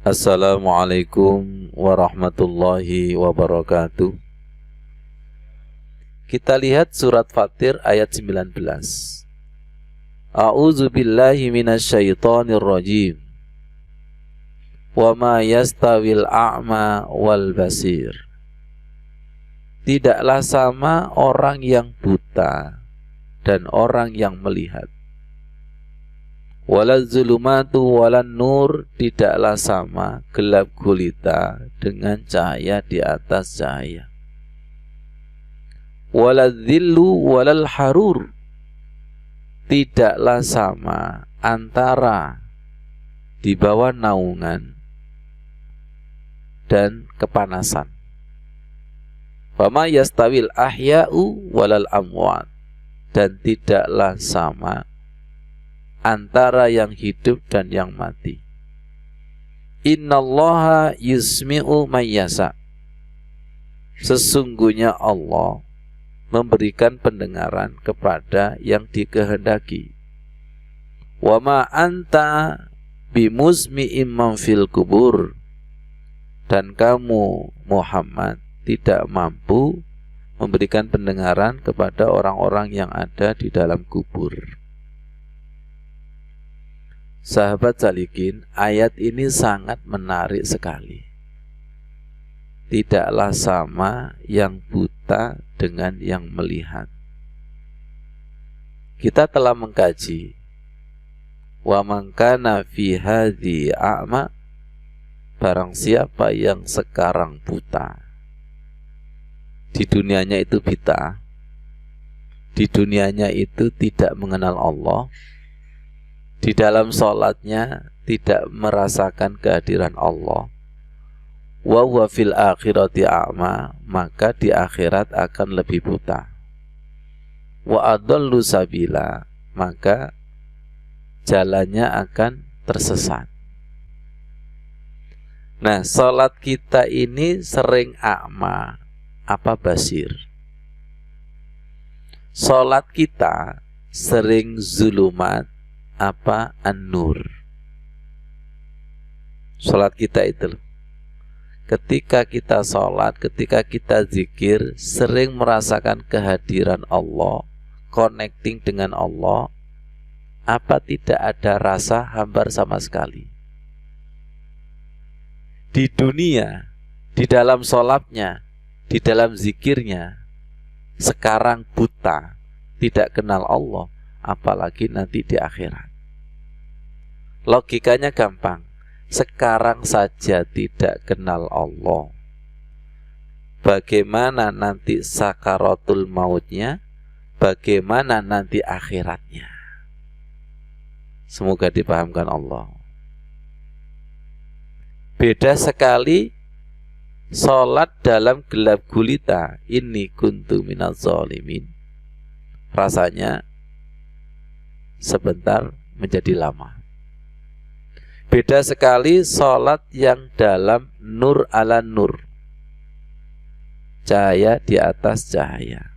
Assalamualaikum warahmatullahi wabarakatuh. Kita lihat surat Fatir ayat 19. A'udzu billahi minasyaitonir rajim. Wa ma yastawil a'ma wal basir. Tidaklah sama orang yang buta dan orang yang melihat. Walal zulumatu walan nur, tidaklah sama gelap gulita dengan cahaya di atas cahaya. Walal dhillu walal harur, tidaklah sama antara di bawah naungan dan kepanasan. Fama yastawil ahya'u walal amwat, dan tidaklah sama antara yang hidup dan yang mati. Innallaha yusmi'u mayyasa, sesungguhnya Allah memberikan pendengaran kepada yang dikehendaki. Wa ma anta bimuzmi'im man fil kubur, dan kamu Muhammad tidak mampu memberikan pendengaran kepada orang-orang yang ada di dalam kubur. Sahabat salikin, ayat ini sangat menarik sekali. Tidaklah sama yang buta dengan yang melihat. Kita telah mengkaji wa man kana fi hadhi a'ma, barang siapa yang sekarang buta, di dunianya itu bid'ah, di dunianya itu tidak mengenal Allah, di dalam sholatnya tidak merasakan kehadiran Allah, wa huwa fil akhirati a'ma, maka di akhirat akan lebih buta. Wa adallu sabila, maka jalannya akan tersesat. Nah, sholat kita ini sering a'ma apa basir. Sholat kita sering zulumat apa an-nur. Sholat kita itu loh, ketika kita sholat, ketika kita zikir, sering merasakan kehadiran Allah, connecting dengan Allah, apa tidak ada rasa hambar sama sekali? Di dunia, di dalam sholatnya, di dalam zikirnya, sekarang buta, tidak kenal Allah, apalagi nanti di akhirat. Logikanya gampang. Sekarang saja tidak kenal Allah, bagaimana nanti sakaratul mautnya, bagaimana nanti akhiratnya? Semoga dipahamkan Allah. Beda sekali sholat dalam gelap gulita, inni kuntu minaz zalimin, rasanya sebentar menjadi lama. Beda sekali sholat yang dalam nur ala nur, cahaya di atas cahaya.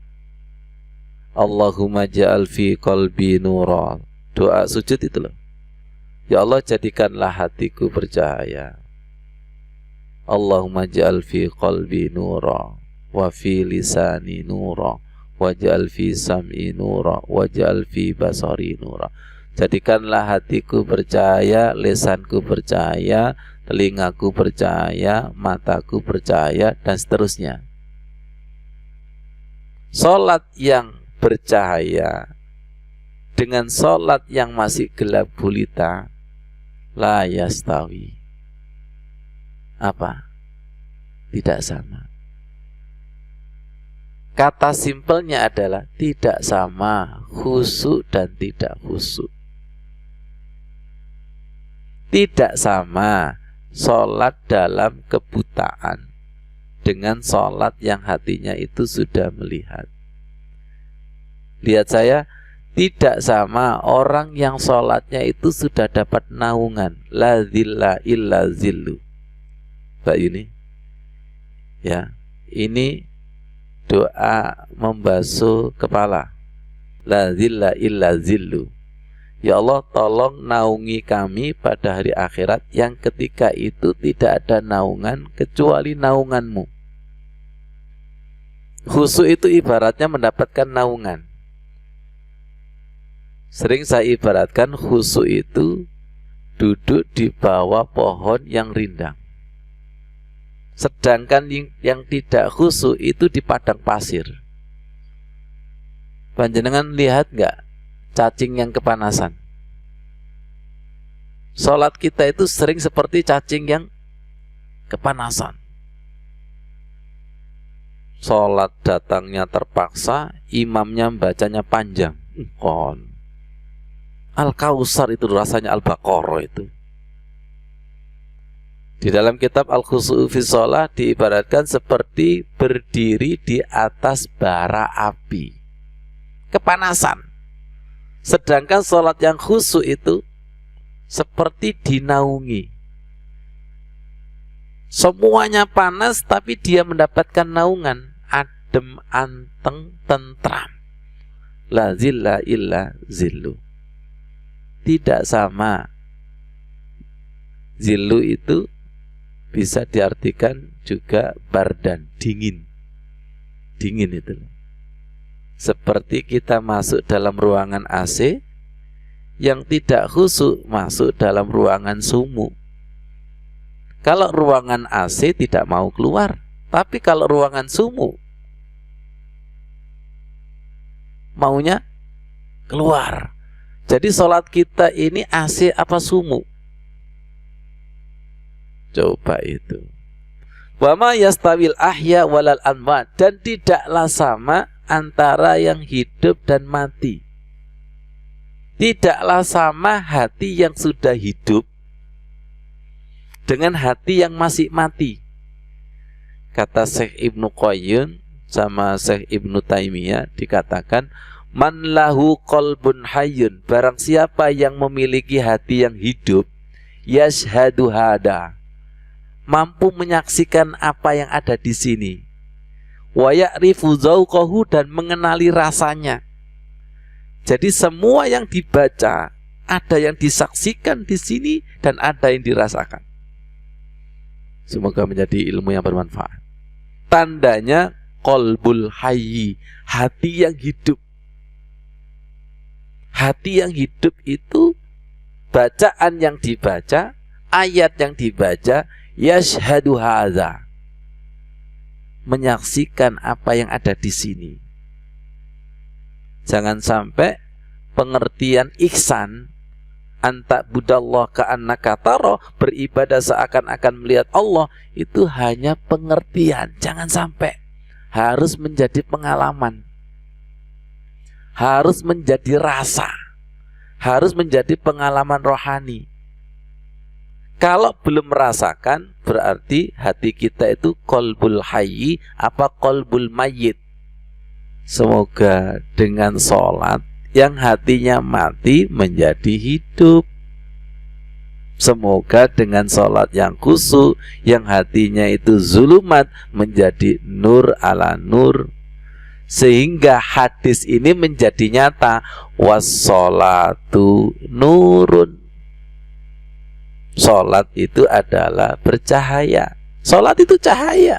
Allahumma ja'al fi qalbi nura, doa sujud itu loh. Ya Allah, jadikanlah hatiku bercahaya. Allahumma ja'al fi qalbi nura, wa fi lisani nura, wa ja'al fi sam'i nura, wa ja'al fi basari nura. Jadikanlah hatiku percaya, lisanku percaya, telingaku percaya, mataku percaya, dan seterusnya. Sholat yang bercahaya dengan sholat yang masih gelap gulita, la yastawi. Apa? Tidak sama. Kata simpelnya adalah tidak sama khusyuk dan tidak khusyuk. Tidak sama sholat dalam kebutaan dengan sholat yang hatinya itu sudah melihat. Lihat saya, tidak sama orang yang sholatnya itu sudah dapat naungan, la zilla illa zillu. Mbak Yuni, ya, ini doa membasuh kepala, la zilla illa zillu. Ya Allah, tolong naungi kami pada hari akhirat yang ketika itu tidak ada naungan kecuali naungan-Mu. Khusyuk itu ibaratnya mendapatkan naungan. Sering saya ibaratkan khusyuk itu duduk di bawah pohon yang rindang. Sedangkan yang tidak khusyuk itu di padang pasir. Panjenengan lihat nggak cacing yang kepanasan? Sholat kita itu sering seperti cacing yang kepanasan. Sholat datangnya terpaksa, imamnya bacanya panjang. Al-Kausar itu rasanya Al-Baqarah itu. Di dalam kitab Al-Khusyuk fi Shalah diibaratkan seperti berdiri di atas bara api. Kepanasan. Sedangkan sholat yang khusyuk itu seperti dinaungi. Semuanya panas tapi dia mendapatkan naungan. Adem, anteng, tentram. La zilla illa zillu. Tidak sama. Zillu itu bisa diartikan juga bardan, dingin. Dingin itu. Seperti kita masuk dalam ruangan AC, yang tidak khusyuk masuk dalam ruangan sumuk. Kalau ruangan AC tidak mau keluar, tapi kalau ruangan sumuk maunya keluar. Jadi sholat kita ini AC apa sumuk? Coba itu. Wa ma yastawil ahya walal amwat, dan tidaklah sama antara yang hidup dan mati. Tidaklah sama hati yang sudah hidup dengan hati yang masih mati. Kata Syekh Ibnu Qayyim sama Syekh Ibnu Taimiyah dikatakan, man lahu qalbun hayyun, barang siapa yang memiliki hati yang hidup, yashhadu hada, mampu menyaksikan apa yang ada di sini, wa ya'rifu dzauqahu, dan mengenali rasanya. Jadi semua yang dibaca ada yang disaksikan di sini dan ada yang dirasakan. Semoga menjadi ilmu yang bermanfaat. Tandanya qalbul hayyi, hati yang hidup. Hati yang hidup itu bacaan yang dibaca, ayat yang dibaca, yashhadu hadza, menyaksikan apa yang ada di sini. Jangan sampai pengertian ihsan, anta budallah ka'annaka tara, beribadah seakan-akan melihat Allah, itu hanya pengertian. Jangan sampai. Harus menjadi pengalaman, harus menjadi rasa, harus menjadi pengalaman rohani. Kalau belum merasakan, berarti hati kita itu qalbul hayyi apa qalbul mayyit. Semoga dengan sholat yang hatinya mati menjadi hidup. Semoga dengan sholat yang khusyuk, yang hatinya itu zulumat, menjadi nur ala nur. Sehingga hadis ini menjadi nyata. Wassolatu nurun. Sholat itu adalah bercahaya. Sholat itu cahaya.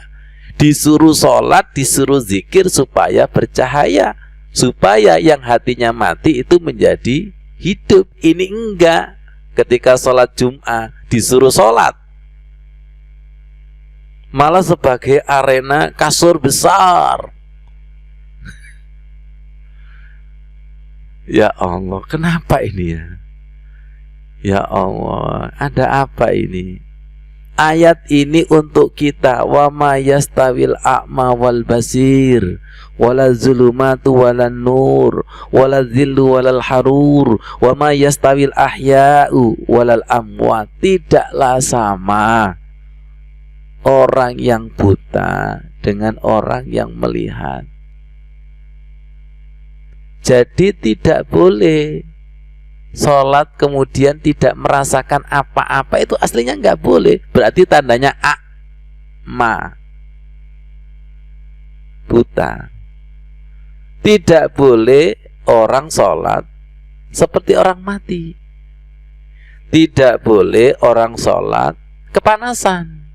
Disuruh sholat, disuruh zikir supaya bercahaya, supaya yang hatinya mati itu menjadi hidup. Ini enggak. Ketika sholat Jum'ah disuruh sholat, malah sebagai arena kasur besar. Ya Allah, kenapa ini ya? Ya Allah, ada apa ini? Ayat ini untuk kita. Wa ma yastawil a'ma wal basir, wala zulumatu wala nur, wala zillu walal harur, wa ma yastawil ahya'u walal amwat. Tidaklah sama orang yang buta dengan orang yang melihat. Jadi tidak boleh sholat kemudian tidak merasakan apa-apa, itu aslinya nggak boleh. Berarti tandanya a'ma, buta. Tidak boleh orang sholat seperti orang mati. Tidak boleh orang sholat kepanasan.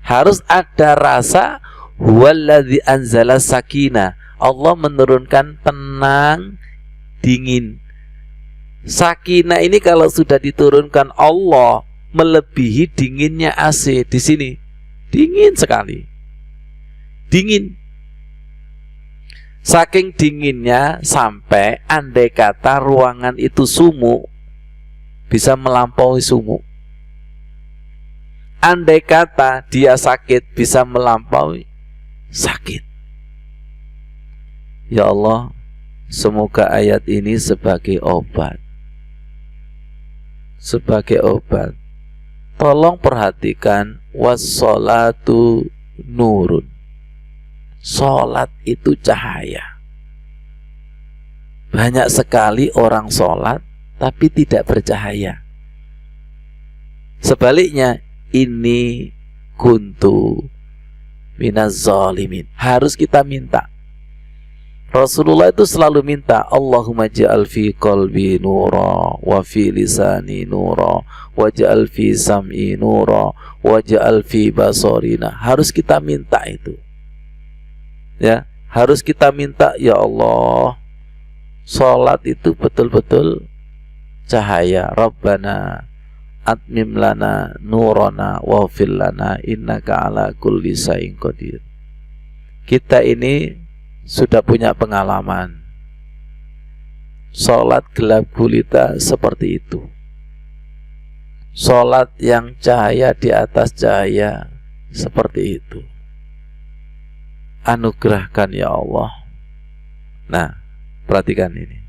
Harus ada rasa huwallazi anzala sakinah. Allah menurunkan tenang, dingin. Sakinah ini kalau sudah diturunkan Allah melebihi dinginnya AC di sini. Dingin sekali. Dingin. Saking dinginnya sampai andai kata ruangan itu sumuk, bisa melampaui sumuk. Andai kata dia sakit, bisa melampaui sakit. Ya Allah, semoga ayat ini sebagai obat. Sebagai obat. Tolong perhatikan, wassolatu nurun. Sholat itu cahaya. Banyak sekali orang sholat tapi tidak bercahaya. Sebaliknya, ini kuntu minaz zalimin. Harus kita minta. Rasulullah itu selalu minta, Allahumma ja'al fi qalbi nura wa fi lisani nura wa ja'al fi sam'i nura wa ja'al fi basarina. Harus kita minta itu. Ya, harus kita minta, ya Allah, salat itu betul-betul cahaya. Rabbana atmim lana nurana wa fil lana innaka ala kulli syai'in qadir. Kita ini sudah punya pengalaman. Salat gelap gulita seperti itu. Salat yang cahaya di atas cahaya seperti itu. Anugerahkan ya Allah. Nah, perhatikan ini.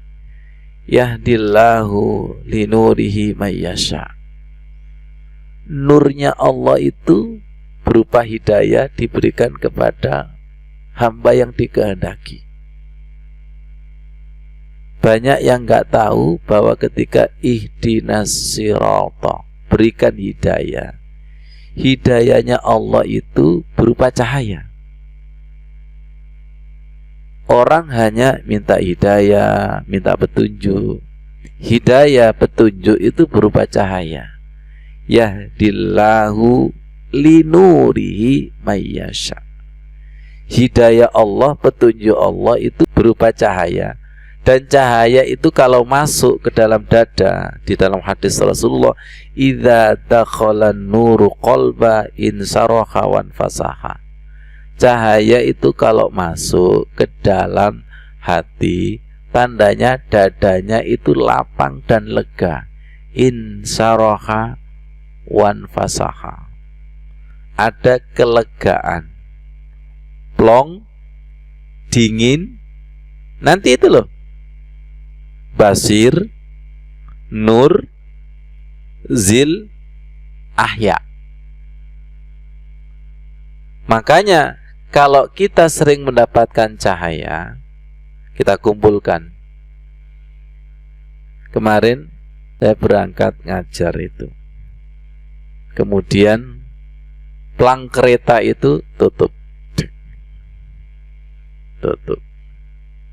Yahdillahu linurihi mayyasha. Nurnya Allah itu berupa hidayah diberikan kepada hamba yang dikehendaki. Banyak yang nggak tahu bahwa ketika ihdinas sirata, berikan hidayah, hidayahnya Allah itu berupa cahaya. Orang hanya minta hidayah, minta petunjuk. Hidayah, petunjuk itu berupa cahaya. Yahdillahu linurihi mayyasha. Hidayah Allah, petunjuk Allah itu berupa cahaya. Dan cahaya itu kalau masuk ke dalam dada, di dalam hadis Rasulullah, idza dakhalan nuru qalba insaraha wan fasaha. Cahaya itu kalau masuk ke dalam hati, tandanya dadanya itu lapang dan lega. Insaraha wan fasaha. Ada kelegaan. Plong, dingin, nanti itu loh, basir, nur, zil, ahya. Makanya kalau kita sering mendapatkan cahaya, kita kumpulkan. Kemarin saya berangkat ngajar itu, kemudian plang kereta itu tutup.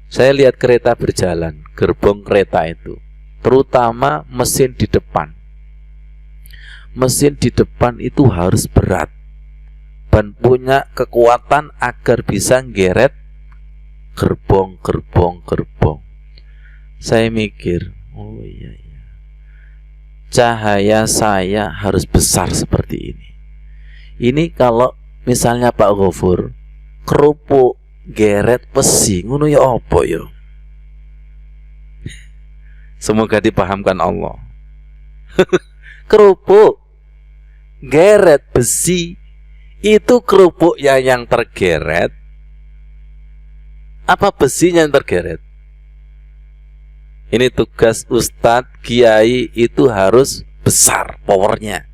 Saya lihat kereta berjalan, gerbong kereta itu, terutama mesin di depan. Mesin di depan itu harus berat dan punya kekuatan agar bisa nggeret gerbong. Saya mikir, oh iya, cahaya saya harus besar seperti ini. Ini kalau misalnya Pak Ghafur kerupuk geret besi ngono ya apa ya? Semoga dipahamkan Allah. Kerupuk geret besi itu kerupuknya yang tergeret apa besinya yang tergeret? Ini tugas ustadz, kiai itu harus besar powernya.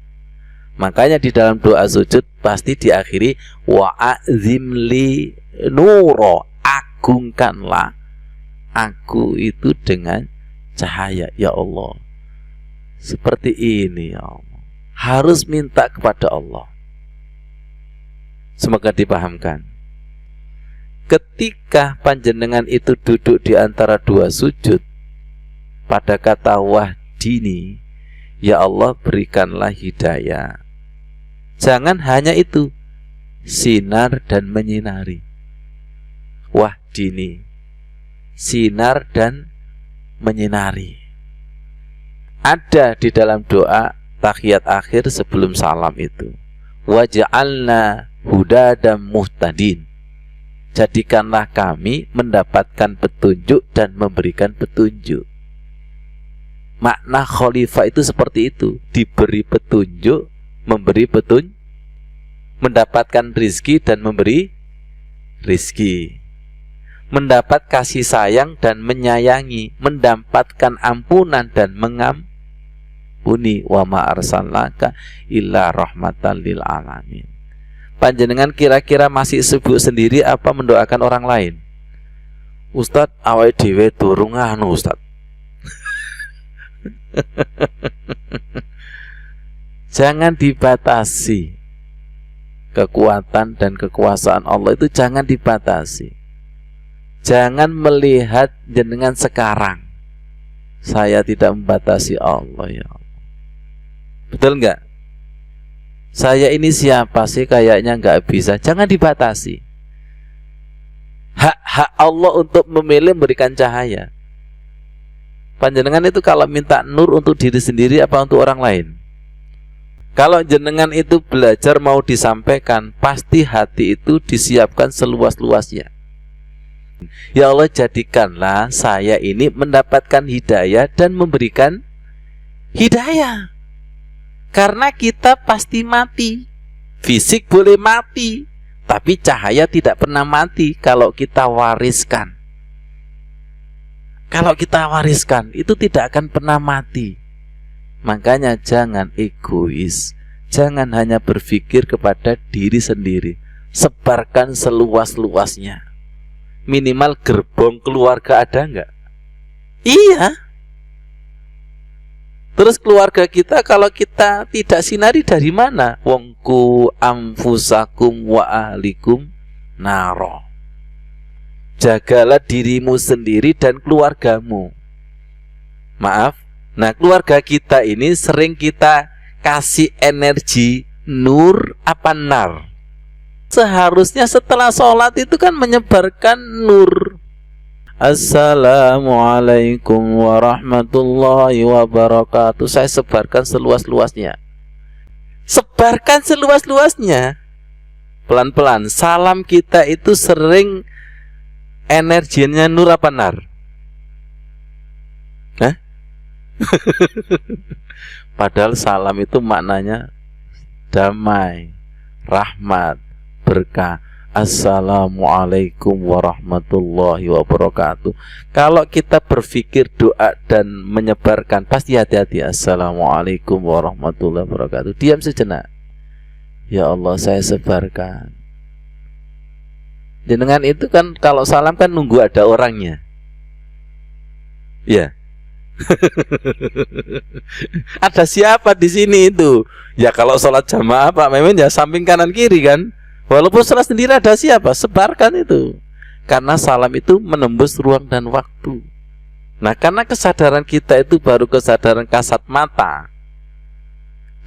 Makanya di dalam doa sujud pasti diakhiri wa'azim li nuro, agungkanlah aku itu dengan cahaya ya Allah. Seperti ini ya Allah. Harus minta kepada Allah. Semoga dipahamkan. Ketika panjenengan itu duduk di antara dua sujud, pada kata wahdini, ya Allah berikanlah hidayah. Jangan hanya itu, sinar dan menyinari. Wahdini, sinar dan menyinari. Ada di dalam doa tahiyat akhir sebelum salam itu. Waj'alna hudadam muhtadin. Jadikanlah kami mendapatkan petunjuk dan memberikan petunjuk. Makna khalifah itu seperti itu, diberi petunjuk, memberi petunjuk, mendapatkan rizki dan memberi rizki, mendapat kasih sayang dan menyayangi, mendapatkan ampunan dan mengampuni. Wa ma arsalnaka illa rahmatan lil alamin. Panjenengan kira-kira masih sibuk sendiri apa mendoakan orang lain? Ustadz, awake dhewe durung anu Ustadz. Jangan dibatasi. Kekuatan dan kekuasaan Allah itu jangan dibatasi. Jangan melihat jenengan sekarang. Saya tidak membatasi Allah, ya Allah. Betul enggak? Saya ini siapa sih, kayaknya enggak bisa. Jangan dibatasi. Hak Allah untuk memilih memberikan cahaya. Panjenengan itu kalau minta nur untuk diri sendiri apa untuk orang lain? Kalau jenengan itu belajar mau disampaikan, pasti hati itu disiapkan seluas-luasnya. Ya Allah, jadikanlah saya ini mendapatkan hidayah dan memberikan hidayah. Karena kita pasti mati. Fisik boleh mati, tapi cahaya tidak pernah mati kalau kita wariskan. Kalau kita wariskan, itu tidak akan pernah mati. Makanya jangan egois. Jangan hanya berpikir kepada diri sendiri. Sebarkan seluas-luasnya. Minimal gerbong keluarga ada enggak? Iya. Terus keluarga kita kalau kita tidak sinari dari mana? Wongku anfusakum wa ahlikum naro. Jagalah dirimu sendiri dan keluargamu. Maaf. Nah, keluarga kita ini sering kita kasih energi nur apa nar? Seharusnya setelah sholat itu kan menyebarkan nur. Assalamualaikum warahmatullahi wabarakatuh. Saya sebarkan seluas-luasnya. Sebarkan seluas-luasnya. Pelan-pelan. Salam kita itu sering energinya nur apa nar? Hah? Padahal salam itu maknanya damai, rahmat, berkah. Assalamualaikum warahmatullahi wabarakatuh. Kalau kita berpikir doa dan menyebarkan, pasti hati-hati. Assalamualaikum warahmatullahi wabarakatuh. Diam sejenak. Ya Allah, saya sebarkan. Jenengan itu kan kalau salam kan nunggu ada orangnya. Ya. Ada siapa di sini itu? Ya kalau sholat jamaah Pak Memen ya samping kanan kiri kan. Walaupun sholat sendiri ada siapa? Sebarkan itu. Karena salam itu menembus ruang dan waktu. Nah, karena kesadaran kita itu baru kesadaran kasat mata.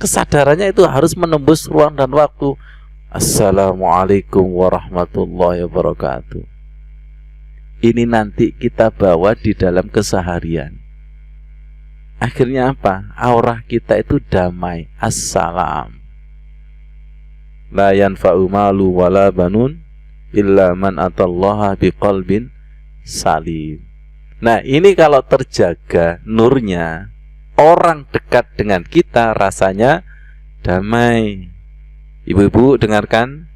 Kesadarannya itu harus menembus ruang dan waktu. Assalamualaikum warahmatullahi wabarakatuh. Ini nanti kita bawa di dalam keseharian. Akhirnya apa? Aurah kita itu damai. Assalam. La yanfa'u malu wala banun illa man atallaha biqalbin salim. Nah, ini kalau terjaga nurnya, orang dekat dengan kita rasanya damai. Ibu-ibu dengarkan.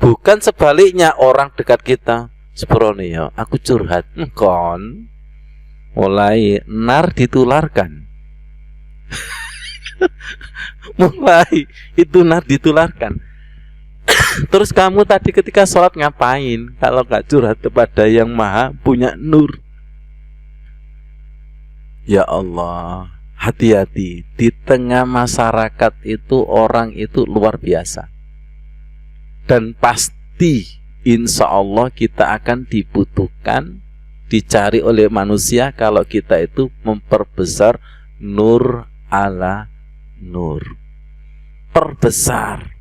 Bukan sebaliknya, orang dekat kita seprone ya, aku curhat kon mulai nar ditularkan. Mulai itu nar ditularkan. Terus kamu tadi ketika sholat ngapain kalau gak curhat kepada yang maha punya nur? Ya Allah, hati-hati. Di tengah masyarakat itu orang itu luar biasa. Dan pasti insya Allah kita akan dibutuhkan dicari oleh manusia kalau kita itu memperbesar nur ala nur. Perbesar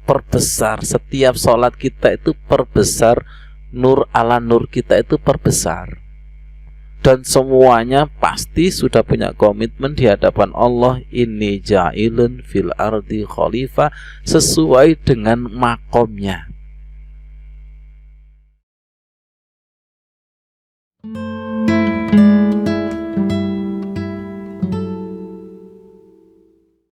setiap sholat kita itu perbesar, nur ala nur kita itu perbesar. Dan semuanya pasti sudah punya komitmen di hadapan Allah, inni ja'ilun fil ardi khalifah, sesuai dengan makomnya.